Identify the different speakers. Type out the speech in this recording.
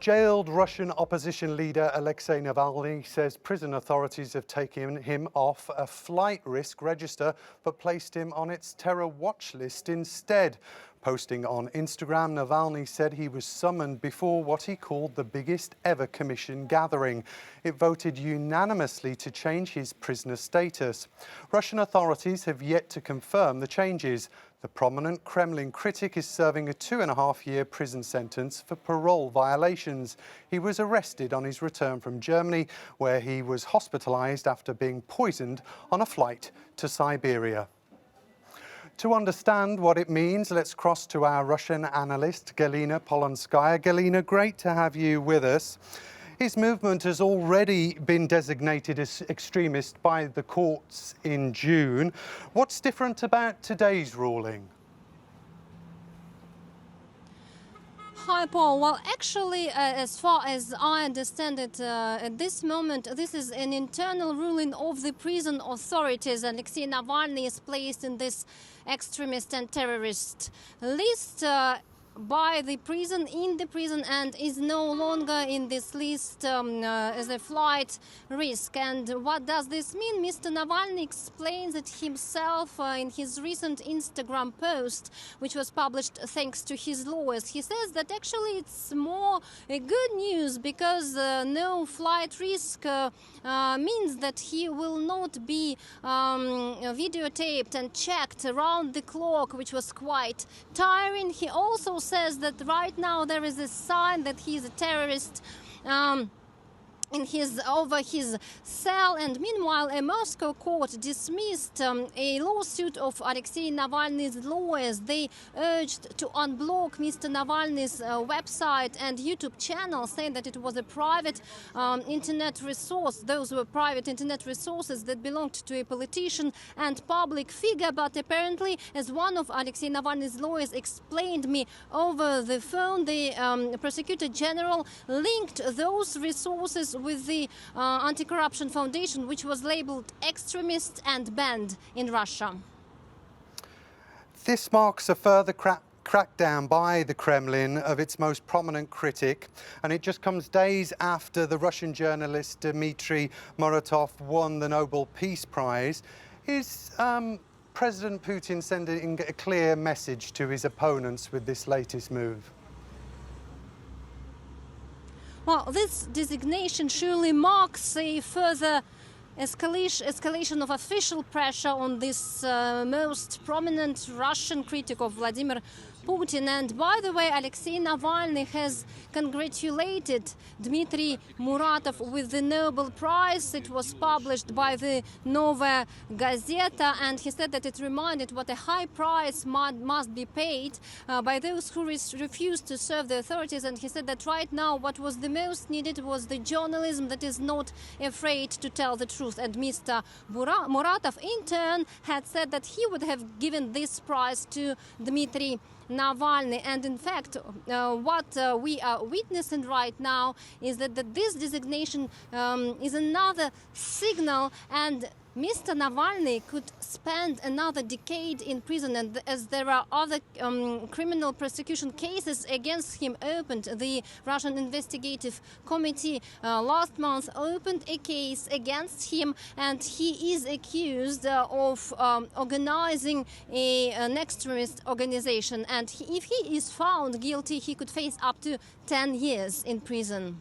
Speaker 1: Jailed Russian opposition leader Alexei Navalny says prison authorities have taken him off a flight risk register but placed him on its terror watch list instead. Posting on Instagram, Navalny said he was summoned before what he called the biggest ever commission gathering. It voted unanimously to change his prisoner status. Russian authorities have yet to confirm the changes. The prominent Kremlin critic is serving a 2.5-year prison sentence for parole violations. He was arrested on his return from Germany, where he was hospitalized after being poisoned on a flight to Siberia. To understand what it means, let's cross to our Russian analyst, Galina Polonskaya. Galina, great to have you with us. His movement has already been designated as extremist by the courts in June. What's different about today's ruling?
Speaker 2: Hi, Paul. Well, actually, as far as I understand it, at this moment, this is an internal ruling of the prison authorities. Alexei Navalny is placed in this extremist and terrorist list by the prison, and is no longer in this list as a flight risk. And what does this mean? Mr. Navalny explains it himself in his recent Instagram post, which was published thanks to his lawyers. He says that actually it's more good news because no flight risk means that he will not be videotaped and checked around the clock, which was quite tiring. He also says that right now there is a sign that he is a terrorist over his cell, and meanwhile a Moscow court dismissed a lawsuit of Alexei Navalny's lawyers. They urged to unblock Mr. Navalny's website and YouTube channel, saying that it was a private internet resource. Those were private internet resources that belonged to a politician and public figure. But apparently, as one of Alexei Navalny's lawyers explained me over the phone, the prosecutor general linked those resources with the Anti-Corruption Foundation, which was labeled extremist and banned in Russia.
Speaker 1: This marks a further crackdown by the Kremlin of its most prominent critic, and it just comes days after the Russian journalist Dmitry Muratov won the Nobel Peace Prize. Is President Putin sending a clear message to his opponents with this latest move?
Speaker 2: Well, this designation surely marks a further escalation of official pressure on this most prominent Russian critic of Vladimir Putin. And by the way, Alexei Navalny has congratulated Dmitry Muratov with the Nobel Prize. It was published by the Novaya Gazeta, and he said that it reminded what a high price must be paid by those who refused to serve the authorities. And he said that right now what was the most needed was the journalism that is not afraid to tell the truth. And Mr. Muratov, in turn, had said that he would have given this prize to Dmitry Navalny. And in fact, what we are witnessing right now is that this designation is another signal, and Mr. Navalny could spend another decade in prison, and as there are other criminal prosecution cases against him opened. The Russian Investigative Committee last month opened a case against him, and he is accused of organizing an extremist organization. And if he is found guilty, he could face up to 10 years in prison.